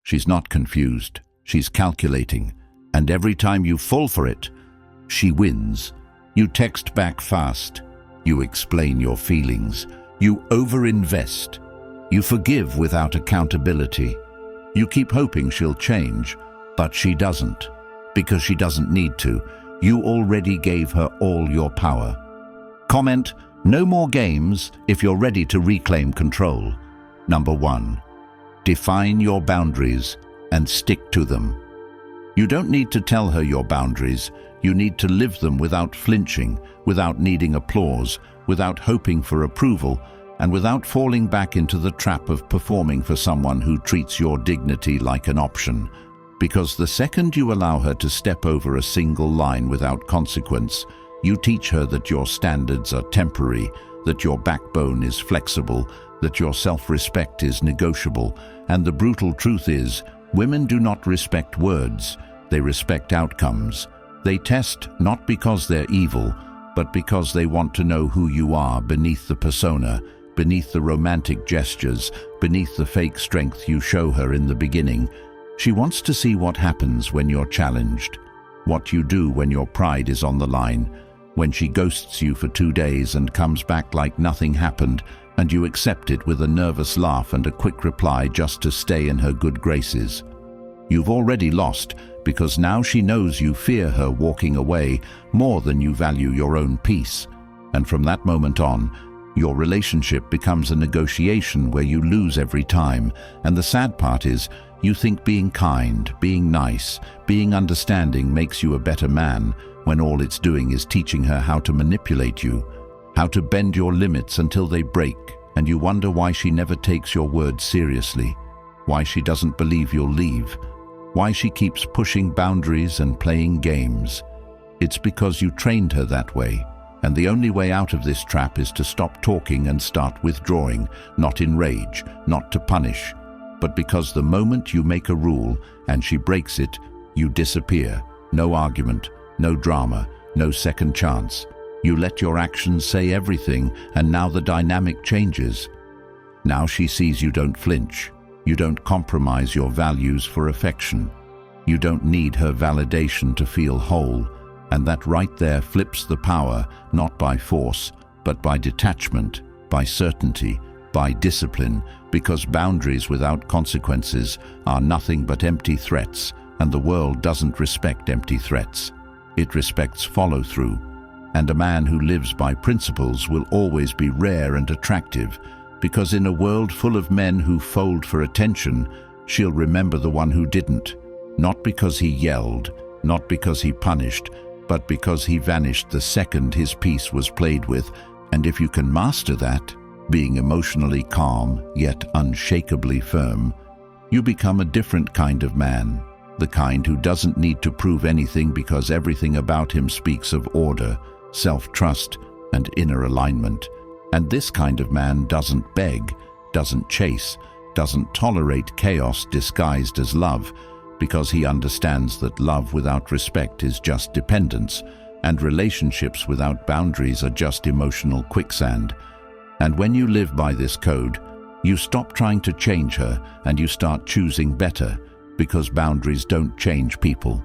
She's not confused. She's calculating. And every time you fall for it, she wins. You text back fast. You explain your feelings. You overinvest. You forgive without accountability. You keep hoping she'll change, but she doesn't. Because she doesn't need to. You already gave her all your power. Comment, no more games if you're ready to reclaim control. Number 1. Define your boundaries and stick to them. You don't need to tell her your boundaries. You need to live them without flinching, without needing applause, without hoping for approval, and without falling back into the trap of performing for someone who treats your dignity like an option. Because the second you allow her to step over a single line without consequence, you teach her that your standards are temporary, that your backbone is flexible, that your self-respect is negotiable, and the brutal truth is, women do not respect words, they respect outcomes. They test not because they're evil, but because they want to know who you are beneath the persona, beneath the romantic gestures, beneath the fake strength you show her in the beginning. She wants to see what happens when you're challenged, what you do when your pride is on the line, when she ghosts you for 2 days and comes back like nothing happened, and you accept it with a nervous laugh and a quick reply just to stay in her good graces. You've already lost, because now she knows you fear her walking away more than you value your own peace. And from that moment on, your relationship becomes a negotiation where you lose every time. And the sad part is, you think being kind, being nice, being understanding makes you a better man, when all it's doing is teaching her how to manipulate you, how to bend your limits until they break, and you wonder why she never takes your words seriously, why she doesn't believe you'll leave, why she keeps pushing boundaries and playing games. It's because you trained her that way, and the only way out of this trap is to stop talking and start withdrawing, not in rage, not to punish, but because the moment you make a rule and she breaks it, you disappear. No argument, no drama, no second chance. You let your actions say everything, and now the dynamic changes. Now she sees you don't flinch. You don't compromise your values for affection. You don't need her validation to feel whole, and that right there flips the power, not by force, but by detachment, by certainty, by discipline, because boundaries without consequences are nothing but empty threats, and the world doesn't respect empty threats. It respects follow-through, and a man who lives by principles will always be rare and attractive, because in a world full of men who fold for attention, she'll remember the one who didn't, not because he yelled, not because he punished, but because he vanished the second his piece was played with. And if you can master that, being emotionally calm yet unshakably firm, you become a different kind of man, the kind who doesn't need to prove anything because everything about him speaks of order, self-trust, and inner alignment. And this kind of man doesn't beg, doesn't chase, doesn't tolerate chaos disguised as love, because he understands that love without respect is just dependence, and relationships without boundaries are just emotional quicksand. And when you live by this code, you stop trying to change her and you start choosing better, because boundaries don't change people.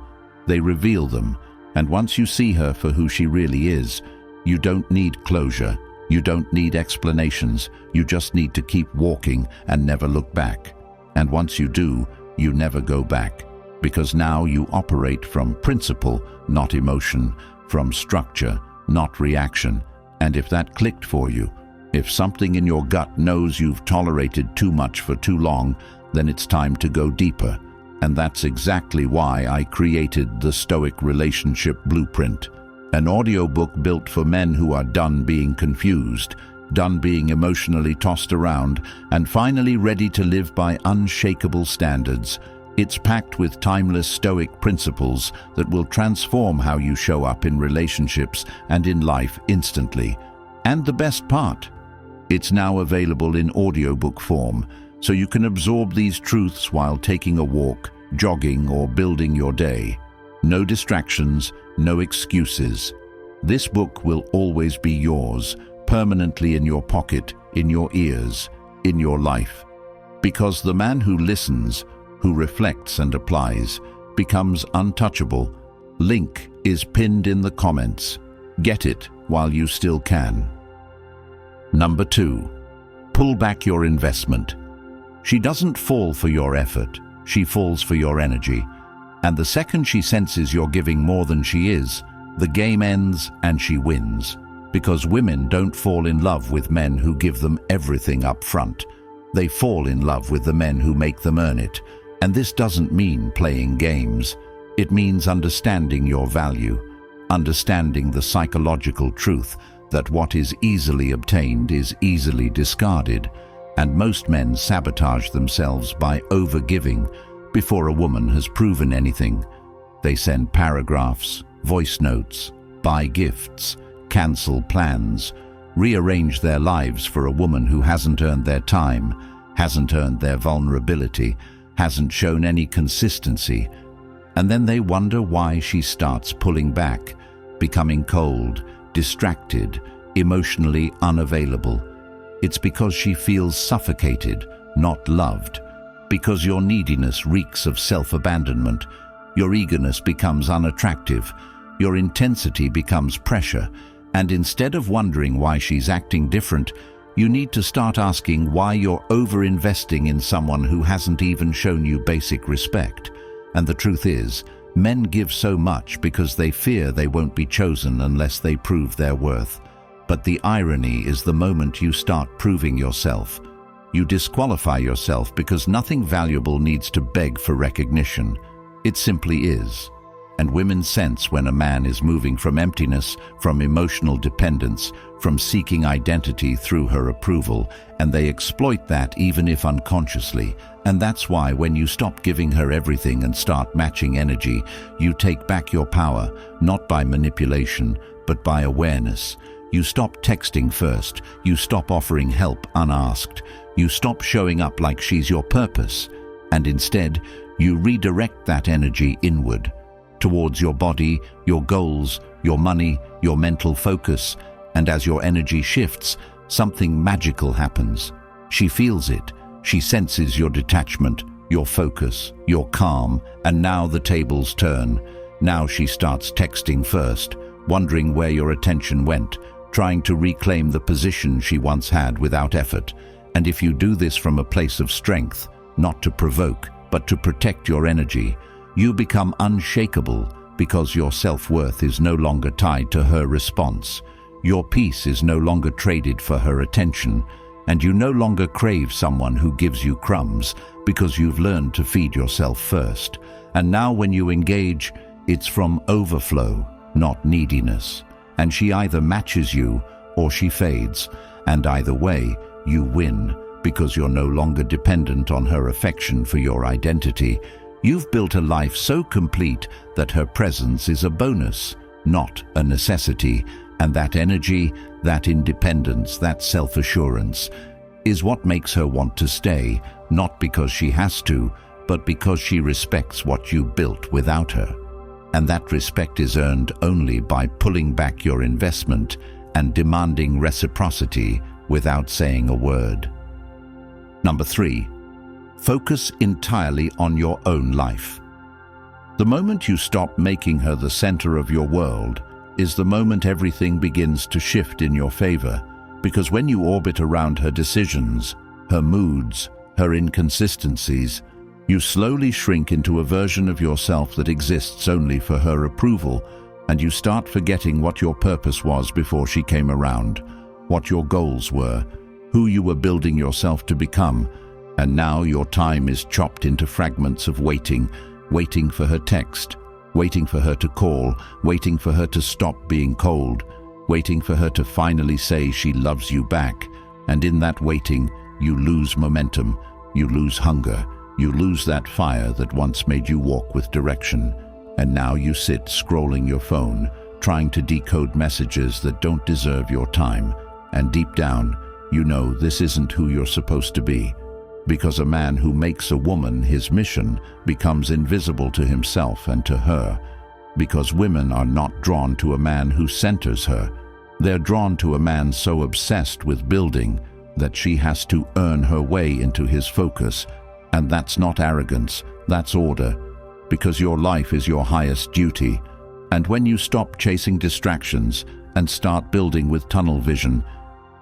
They reveal them, and once you see her for who she really is, you don't need closure. You don't need explanations, you just need to keep walking and never look back. And once you do, you never go back, because now you operate from principle, not emotion, from structure, not reaction. And if that clicked for you, if something in your gut knows you've tolerated too much for too long, then it's time to go deeper. And that's exactly why I created the Stoic Relationship Blueprint. An audiobook built for men who are done being confused, done being emotionally tossed around, and finally ready to live by unshakable standards. It's packed with timeless Stoic principles that will transform how you show up in relationships and in life instantly. And the best part, it's now available in audiobook form, so you can absorb these truths while taking a walk, jogging, or building your day. No distractions, no excuses. This book will always be yours, permanently in your pocket, in your ears, in your life. Because the man who listens who reflects and applies, becomes untouchable. Link is pinned in the comments. Get it while you still can. Number 2. Pull back your investment. She doesn't fall for your effort, she falls for your energy. And the second she senses you're giving more than she is, the game ends and she wins. Because women don't fall in love with men who give them everything up front. They fall in love with the men who make them earn it. And this doesn't mean playing games. It means understanding your value, understanding the psychological truth that what is easily obtained is easily discarded, and most men sabotage themselves by overgiving before a woman has proven anything. They send paragraphs, voice notes, buy gifts, cancel plans, rearrange their lives for a woman who hasn't earned their time, hasn't earned their vulnerability, hasn't shown any consistency, and then they wonder why she starts pulling back, becoming cold, distracted, emotionally unavailable. It's because she feels suffocated, not loved. Because your neediness reeks of self-abandonment, your eagerness becomes unattractive, your intensity becomes pressure, and instead of wondering why she's acting different, you need to start asking why you're over-investing in someone who hasn't even shown you basic respect. And the truth is, men give so much because they fear they won't be chosen unless they prove their worth. But the irony is the moment you start proving yourself, you disqualify yourself because nothing valuable needs to beg for recognition. It simply is. And women sense when a man is moving from emptiness, from emotional dependence, from seeking identity through her approval, and they exploit that even if unconsciously. And that's why when you stop giving her everything and start matching energy, you take back your power, not by manipulation, but by awareness. You stop texting first, you stop offering help unasked, you stop showing up like she's your purpose, and instead, you redirect that energy inward, towards your body, your goals, your money, your mental focus, and as your energy shifts, something magical happens. She feels it. She senses your detachment, your focus, your calm, and now the tables turn. Now she starts texting first, wondering where your attention went, trying to reclaim the position she once had without effort. And if you do this from a place of strength, not to provoke, but to protect your energy, you become unshakable because your self-worth is no longer tied to her response. Your peace is no longer traded for her attention, and you no longer crave someone who gives you crumbs because you've learned to feed yourself first. And now when you engage, it's from overflow, not neediness. And she either matches you or she fades, and either way, you win because you're no longer dependent on her affection for your identity. You've built a life so complete that her presence is a bonus, not a necessity, and that energy, that independence, that self-assurance is what makes her want to stay, not because she has to, but because she respects what you built without her. And that respect is earned only by pulling back your investment and demanding reciprocity without saying a word. Number 3. Focus entirely on your own life. The moment you stop making her the center of your world is the moment everything begins to shift in your favor, because when you orbit around her decisions, her moods, her inconsistencies, you slowly shrink into a version of yourself that exists only for her approval, and you start forgetting what your purpose was before she came around, what your goals were, who you were building yourself to become. And now your time is chopped into fragments of waiting for her text, waiting for her to call, waiting for her to stop being cold, waiting for her to finally say she loves you back. And in that waiting, you lose momentum, you lose hunger, you lose that fire that once made you walk with direction. And now you sit scrolling your phone, trying to decode messages that don't deserve your time. And deep down, you know this isn't who you're supposed to be. Because a man who makes a woman his mission becomes invisible to himself and to her. Because women are not drawn to a man who centers her. They're drawn to a man so obsessed with building that she has to earn her way into his focus, And that's not arrogance, that's order, because your life is your highest duty. And when you stop chasing distractions and start building with tunnel vision,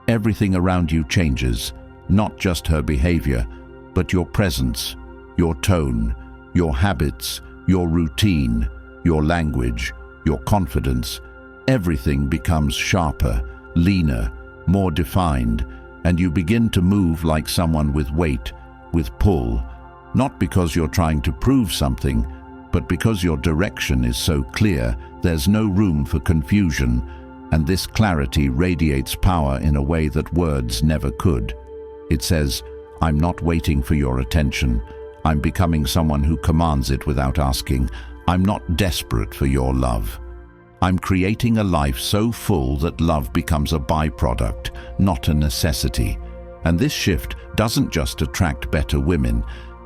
everything around you changes, not just her behavior, but your presence, your tone, your habits, your routine, your language, your confidence. Everything becomes sharper, leaner, more defined, and you begin to move like someone with weight, with pull, not because you're trying to prove something, but because your direction is so clear, there's no room for confusion, and this clarity radiates power in a way that words never could. It says, I'm not waiting for your attention. I'm becoming someone who commands it without asking. I'm not desperate for your love. I'm creating a life so full that love becomes a byproduct, not a necessity. And this shift doesn't just attract better women,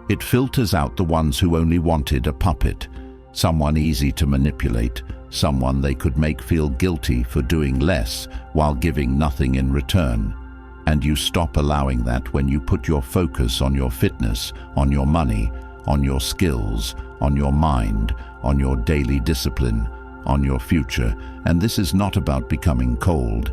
it filters out the ones who only wanted a puppet, someone easy to manipulate, someone they could make feel guilty for doing less while giving nothing in return. And you stop allowing that when you put your focus on your fitness, on your money, on your skills, on your mind, on your daily discipline, on your future. And this is not about becoming cold.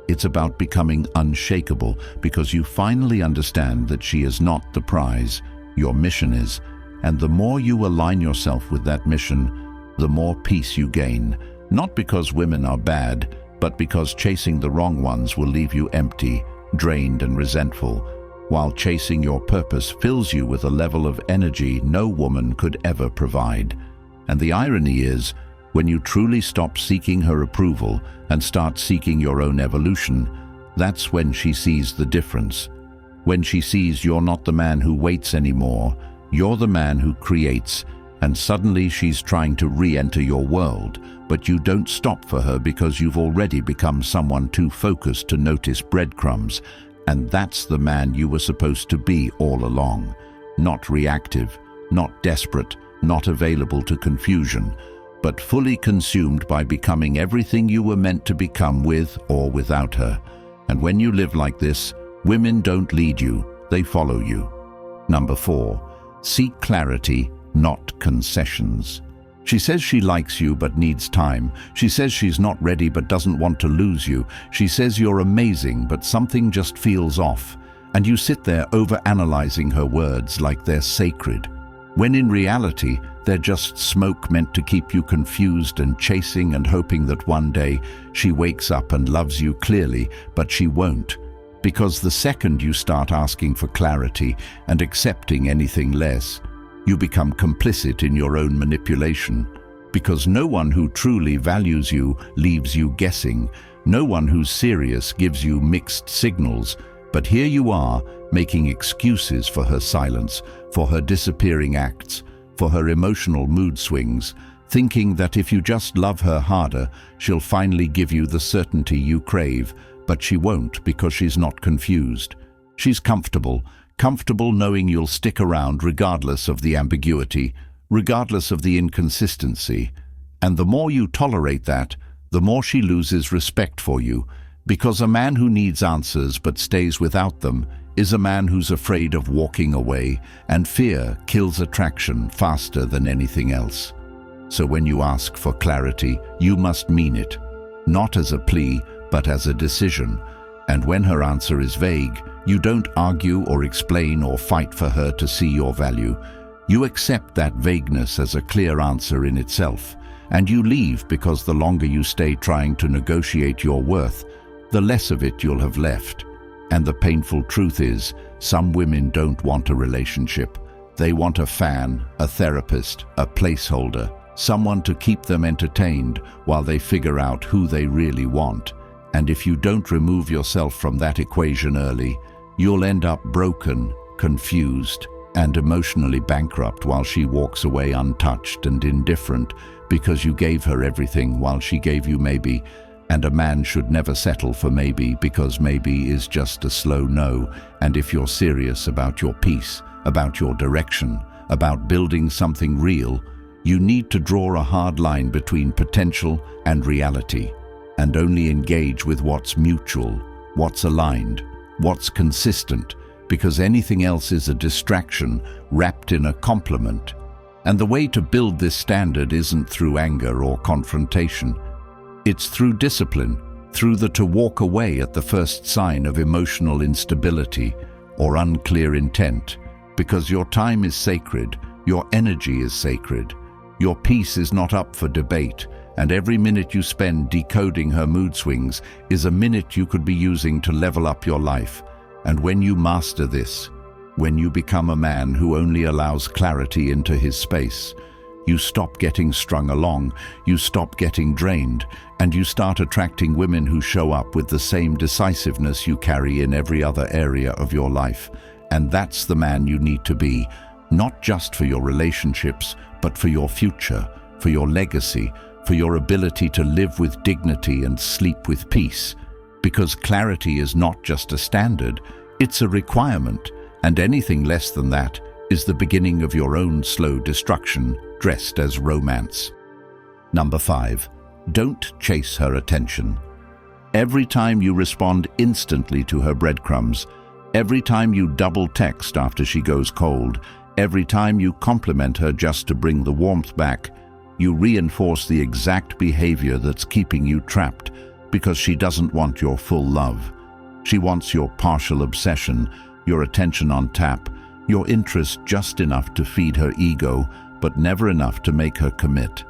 It's about becoming unshakable, because you finally understand that she is not the prize, your mission is. And the more you align yourself with that mission, the more peace you gain. Not because women are bad, but because chasing the wrong ones will leave you empty, drained and resentful, while chasing your purpose fills you with a level of energy no woman could ever provide. And the irony is, when you truly stop seeking her approval and start seeking your own evolution, that's when she sees the difference. When she sees you're not the man who waits anymore, you're the man who creates, and suddenly she's trying to re-enter your world, but you don't stop for her because you've already become someone too focused to notice breadcrumbs. And that's the man you were supposed to be all along. Not reactive, not desperate, not available to confusion, but fully consumed by becoming everything you were meant to become with or without her. And when you live like this, women don't lead you, they follow you. Number 4, seek clarity, not concessions. She says she likes you but needs time. She says she's not ready but doesn't want to lose you. She says you're amazing but something just feels off. And you sit there overanalyzing her words like they're sacred, when in reality, they're just smoke meant to keep you confused and chasing and hoping that one day she wakes up and loves you clearly, but she won't. Because the second you start asking for clarity and accepting anything less, you become complicit in your own manipulation. Because no one who truly values you leaves you guessing. No one who's serious gives you mixed signals. But here you are, making excuses for her silence, for her disappearing acts, for her emotional mood swings, thinking that if you just love her harder, she'll finally give you the certainty you crave. But she won't, because she's not confused. She's comfortable knowing you'll stick around regardless of the ambiguity, regardless of the inconsistency. And the more you tolerate that, the more she loses respect for you, because a man who needs answers but stays without them is a man who's afraid of walking away, and fear kills attraction faster than anything else. So when you ask for clarity, you must mean it, not as a plea, but as a decision. And when her answer is vague, you don't argue or explain or fight for her to see your value. You accept that vagueness as a clear answer in itself, and you leave, because the longer you stay trying to negotiate your worth, the less of it you'll have left. And the painful truth is, some women don't want a relationship. They want a fan, a therapist, a placeholder, someone to keep them entertained while they figure out who they really want. And if you don't remove yourself from that equation early, you'll end up broken, confused, and emotionally bankrupt while she walks away untouched and indifferent, because you gave her everything while she gave you maybe. And a man should never settle for maybe, because maybe is just a slow no. And if you're serious about your peace, about your direction, about building something real, you need to draw a hard line between potential and reality, and only engage with what's mutual, what's aligned, what's consistent, because anything else is a distraction wrapped in a compliment. And the way to build this standard isn't through anger or confrontation. It's through discipline, through the to walk away at the first sign of emotional instability or unclear intent, because your time is sacred, your energy is sacred, your peace is not up for debate, and every minute you spend decoding her mood swings is a minute you could be using to level up your life. And when you master this, when you become a man who only allows clarity into his space, you stop getting strung along, you stop getting drained, and you start attracting women who show up with the same decisiveness you carry in every other area of your life. And that's the man you need to be, not just for your relationships, but for your future, for your legacy, for your ability to live with dignity and sleep with peace. Because clarity is not just a standard, it's a requirement, and anything less than that is the beginning of your own slow destruction dressed as romance. Number 5. Don't chase her attention. Every time you respond instantly to her breadcrumbs, every time you double text after she goes cold, every time you compliment her just to bring the warmth back, you reinforce the exact behavior that's keeping you trapped, because she doesn't want your full love. She wants your partial obsession, your attention on tap, your interest just enough to feed her ego, but never enough to make her commit.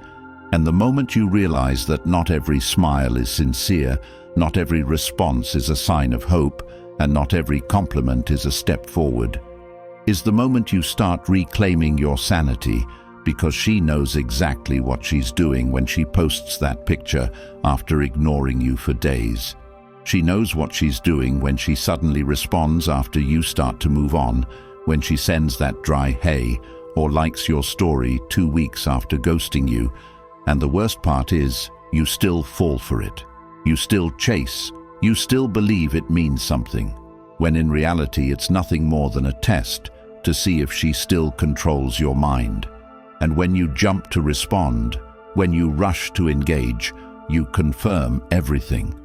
And the moment you realize that not every smile is sincere, not every response is a sign of hope, and not every compliment is a step forward, is the moment you start reclaiming your sanity, because she knows exactly what she's doing when she posts that picture after ignoring you for days. She knows what she's doing when she suddenly responds after you start to move on, when she sends that dry hey or likes your story 2 weeks after ghosting you. And the worst part is, you still fall for it. You still chase. You still believe it means something, when in reality it's nothing more than a test to see if she still controls your mind. And when you jump to respond, when you rush to engage, you confirm everything.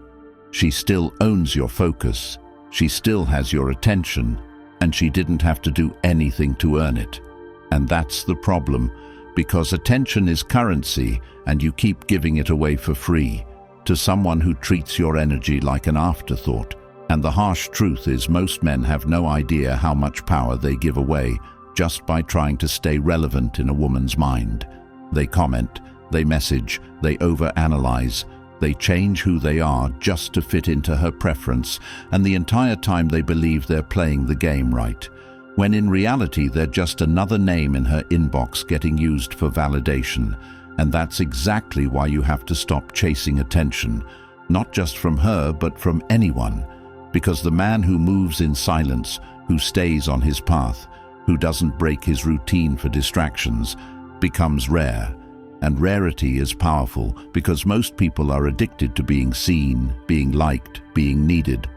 She still owns your focus, she still has your attention, and she didn't have to do anything to earn it. And that's the problem, because attention is currency and you keep giving it away for free to someone who treats your energy like an afterthought. And the harsh truth is most men have no idea how much power they give away just by trying to stay relevant in a woman's mind. They comment, they message, they overanalyze, they change who they are just to fit into her preference, and the entire time they believe they're playing the game right, when in reality they're just another name in her inbox getting used for validation. And that's exactly why you have to stop chasing attention, not just from her but from anyone, because the man who moves in silence, who stays on his path, who doesn't break his routine for distractions, becomes rare. And rarity is powerful because most people are addicted to being seen, being liked, being needed.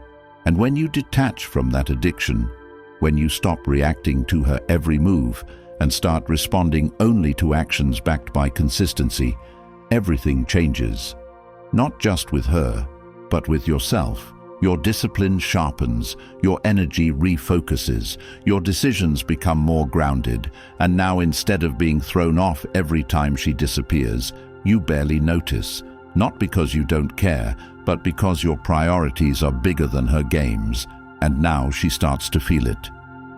And when you detach from that addiction, when you stop reacting to her every move and start responding only to actions backed by consistency, everything changes. Not just with her, but with yourself. Your discipline sharpens, your energy refocuses, your decisions become more grounded, and now instead of being thrown off every time she disappears, you barely notice, not because you don't care, but because your priorities are bigger than her games, and now she starts to feel it.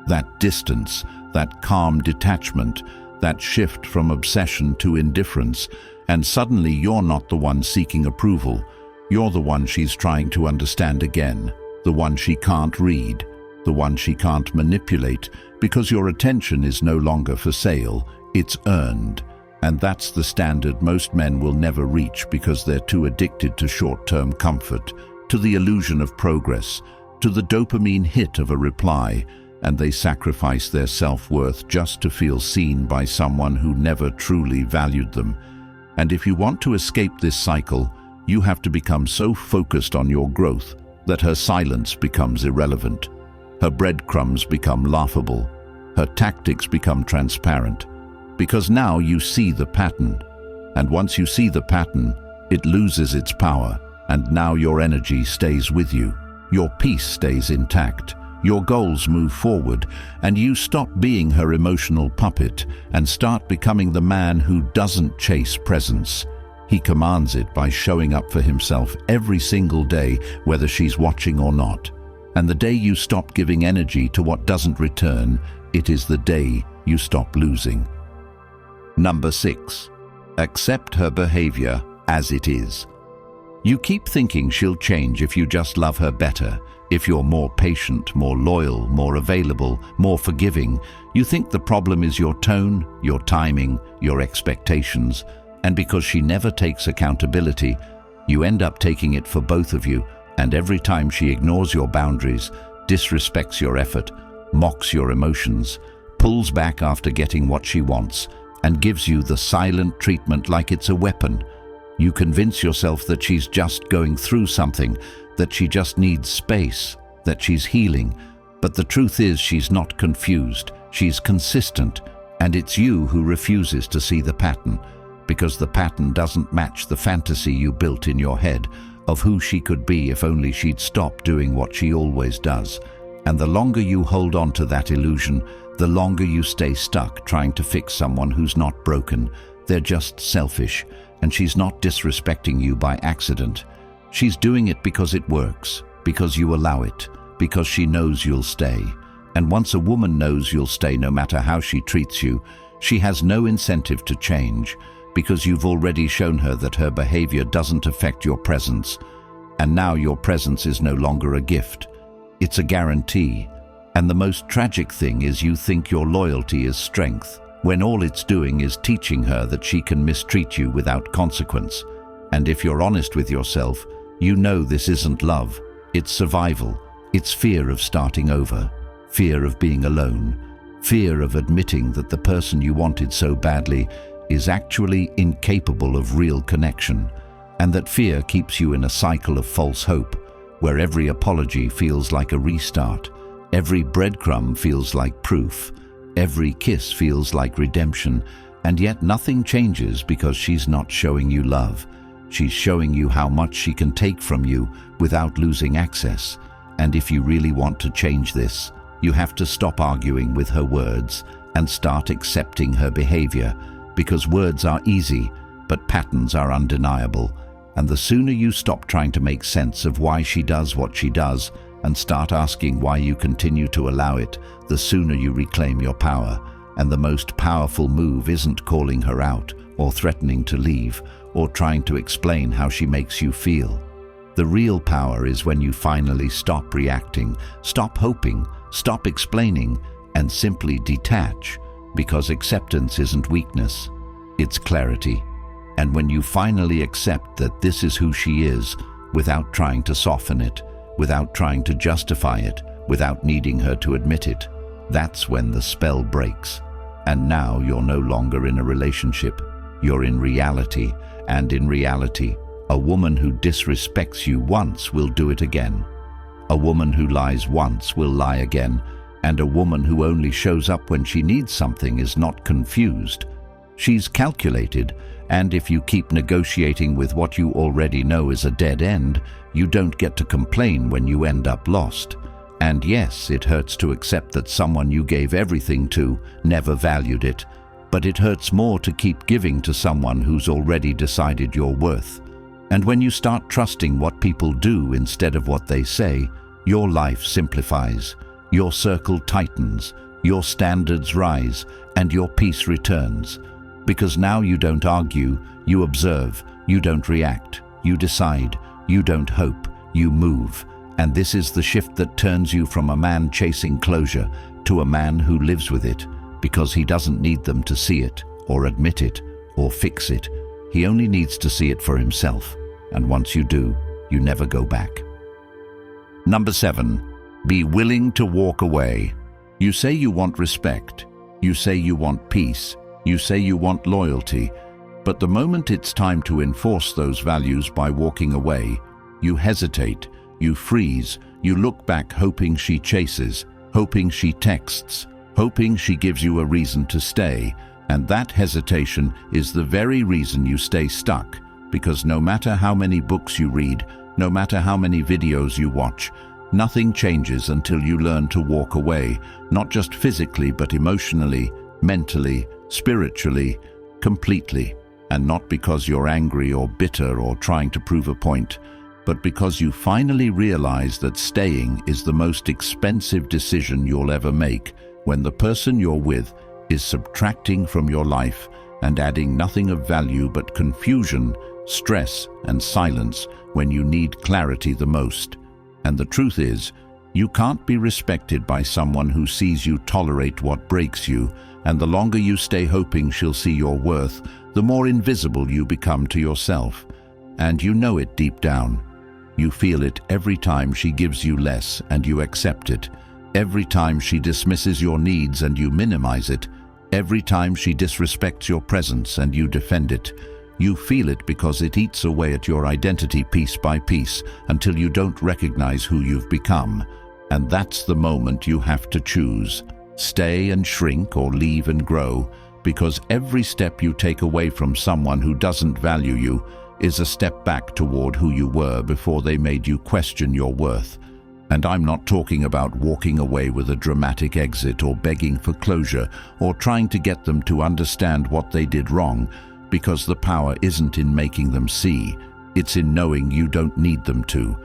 That distance, that calm detachment, that shift from obsession to indifference, and suddenly you're not the one seeking approval. You're the one she's trying to understand again, the one she can't read, the one she can't manipulate, because your attention is no longer for sale, it's earned. And that's the standard most men will never reach because they're too addicted to short-term comfort, to the illusion of progress, to the dopamine hit of a reply, and they sacrifice their self-worth just to feel seen by someone who never truly valued them. And if you want to escape this cycle, you have to become so focused on your growth that her silence becomes irrelevant. Her breadcrumbs become laughable. Her tactics become transparent. Because now you see the pattern. And once you see the pattern, it loses its power. And now your energy stays with you. Your peace stays intact. Your goals move forward, and you stop being her emotional puppet and start becoming the man who doesn't chase presence. He commands it by showing up for himself every single day, whether she's watching or not. And the day you stop giving energy to what doesn't return, it is the day you stop losing. Number 6. Accept her behavior as it is. You keep thinking she'll change if you just love her better, if you're more patient, more loyal, more available, more forgiving. You think the problem is your tone, your timing, your expectations, and because she never takes accountability, you end up taking it for both of you, and every time she ignores your boundaries, disrespects your effort, mocks your emotions, pulls back after getting what she wants, and gives you the silent treatment like it's a weapon, you convince yourself that she's just going through something, that she just needs space, that she's healing. But the truth is she's not confused, she's consistent, and it's you who refuses to see the pattern, because the pattern doesn't match the fantasy you built in your head of who she could be if only she'd stop doing what she always does. And the longer you hold on to that illusion, the longer you stay stuck trying to fix someone who's not broken. They're just selfish, and she's not disrespecting you by accident. She's doing it because it works, because you allow it, because she knows you'll stay. And once a woman knows you'll stay no matter how she treats you, she has no incentive to change, because you've already shown her that her behavior doesn't affect your presence. And now your presence is no longer a gift. It's a guarantee. And the most tragic thing is you think your loyalty is strength, when all it's doing is teaching her that she can mistreat you without consequence. And if you're honest with yourself, you know this isn't love, it's survival. It's fear of starting over, fear of being alone, fear of admitting that the person you wanted so badly is actually incapable of real connection, and that fear keeps you in a cycle of false hope, where every apology feels like a restart, every breadcrumb feels like proof, every kiss feels like redemption, and yet nothing changes because she's not showing you love. She's showing you how much she can take from you without losing access. And if you really want to change this, you have to stop arguing with her words and start accepting her behavior, because words are easy, but patterns are undeniable. And the sooner you stop trying to make sense of why she does what she does and start asking why you continue to allow it, the sooner you reclaim your power. And the most powerful move isn't calling her out or threatening to leave or trying to explain how she makes you feel. The real power is when you finally stop reacting, stop hoping, stop explaining, and simply detach, because acceptance isn't weakness, it's clarity. And when you finally accept that this is who she is, without trying to soften it, without trying to justify it, without needing her to admit it, that's when the spell breaks. And now you're no longer in a relationship, you're in reality. And in reality, a woman who disrespects you once will do it again. A woman who lies once will lie again. And a woman who only shows up when she needs something is not confused. She's calculated, and if you keep negotiating with what you already know is a dead end, you don't get to complain when you end up lost. And yes, it hurts to accept that someone you gave everything to never valued it, but it hurts more to keep giving to someone who's already decided your worth. And when you start trusting what people do instead of what they say, your life simplifies, your circle tightens, your standards rise, and your peace returns. Because now you don't argue, you observe, you don't react, you decide, you don't hope, you move. And this is the shift that turns you from a man chasing closure to a man who lives with it, because he doesn't need them to see it, or admit it, or fix it. He only needs to see it for himself. And once you do, you never go back. Number 7, be willing to walk away. You say you want respect. You say you want peace. You say you want loyalty. But the moment it's time to enforce those values by walking away, you hesitate, you freeze, you look back hoping she chases, hoping she texts, hoping she gives you a reason to stay. And that hesitation is the very reason you stay stuck, because no matter how many books you read, no matter how many videos you watch, Nothing changes until you learn to walk away, not just physically but emotionally, mentally, spiritually, completely. And not because you're angry or bitter or trying to prove a point, but because you finally realize that staying is the most expensive decision you'll ever make when the person you're with is subtracting from your life and adding nothing of value but confusion, stress, and silence when you need clarity the most. And the truth is, you can't be respected by someone who sees you tolerate what breaks you, and the longer you stay hoping she'll see your worth, the more invisible you become to yourself. And you know it deep down. You feel it every time she gives you less and you accept it, every time she dismisses your needs and you minimize it, every time she disrespects your presence and you defend it. You feel it because it eats away at your identity piece by piece until you don't recognize who you've become. And that's the moment you have to choose. Stay and shrink or leave and grow, because every step you take away from someone who doesn't value you is a step back toward who you were before they made you question your worth. And I'm not talking about walking away with a dramatic exit or begging for closure or trying to get them to understand what they did wrong, because the power isn't in making them see, it's in knowing you don't need them to.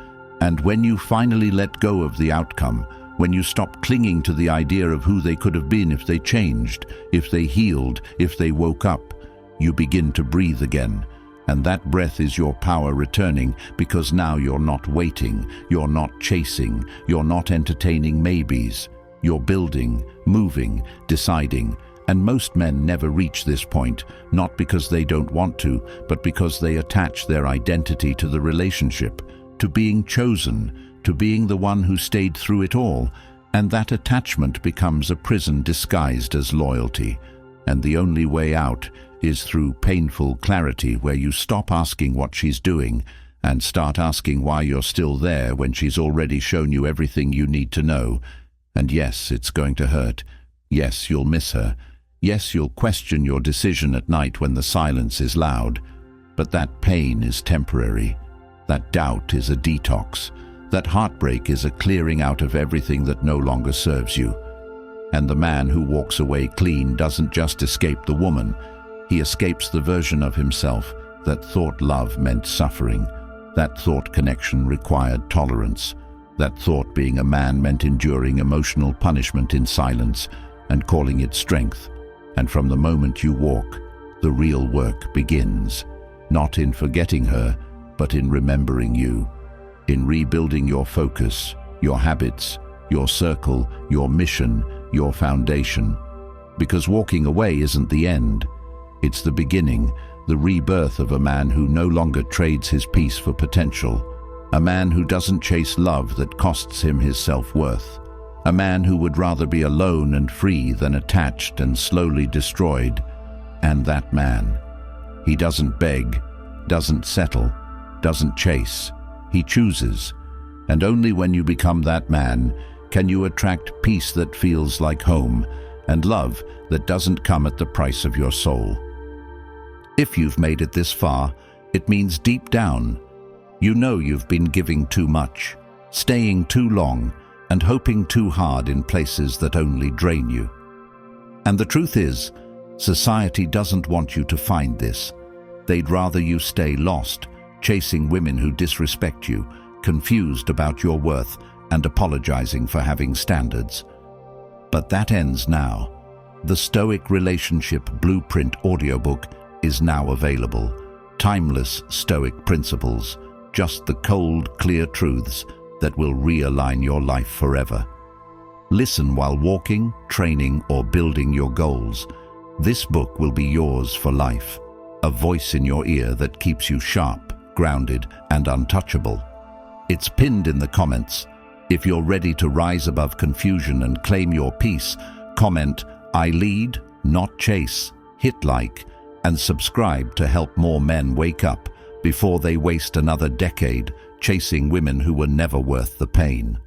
And when you finally let go of the outcome, when you stop clinging to the idea of who they could have been if they changed, if they healed, if they woke up, you begin to breathe again. And that breath is your power returning, because now you're not waiting, you're not chasing, you're not entertaining maybes. You're building, moving, deciding. And most men never reach this point, not because they don't want to, but because they attach their identity to the relationship, to being chosen, to being the one who stayed through it all. And that attachment becomes a prison disguised as loyalty. And the only way out is through painful clarity, where you stop asking what she's doing and start asking why you're still there when she's already shown you everything you need to know. And yes, it's going to hurt. Yes, you'll miss her. Yes, you'll question your decision at night when the silence is loud. But that pain is temporary. That doubt is a detox. That heartbreak is a clearing out of everything that no longer serves you. And the man who walks away clean doesn't just escape the woman. He escapes the version of himself that thought love meant suffering, that thought connection required tolerance, that thought being a man meant enduring emotional punishment in silence and calling it strength. And from the moment you walk, the real work begins, not in forgetting her, but in remembering you, in rebuilding your focus, your habits, your circle, your mission, your foundation. Because walking away isn't the end. It's the beginning, the rebirth of a man who no longer trades his peace for potential, a man who doesn't chase love that costs him his self-worth, a man who would rather be alone and free than attached and slowly destroyed. And that man, he doesn't beg, doesn't settle, doesn't chase. He chooses. And only when you become that man can you attract peace that feels like home and love that doesn't come at the price of your soul. If you've made it this far, it means deep down, you know you've been giving too much, staying too long, and hoping too hard in places that only drain you. And the truth is, society doesn't want you to find this. They'd rather you stay lost, chasing women who disrespect you, confused about your worth, and apologizing for having standards. But that ends now. The Stoic Relationship Blueprint audiobook is now available. Timeless Stoic principles, just the cold, clear truths that will realign your life forever. Listen while walking, training, or building your goals. This book will be yours for life, a voice in your ear that keeps you sharp, grounded, and untouchable. It's pinned in the comments. If you're ready to rise above confusion and claim your peace, comment, "I lead, not chase," hit like, and subscribe to help more men wake up before they waste another decade chasing women who were never worth the pain.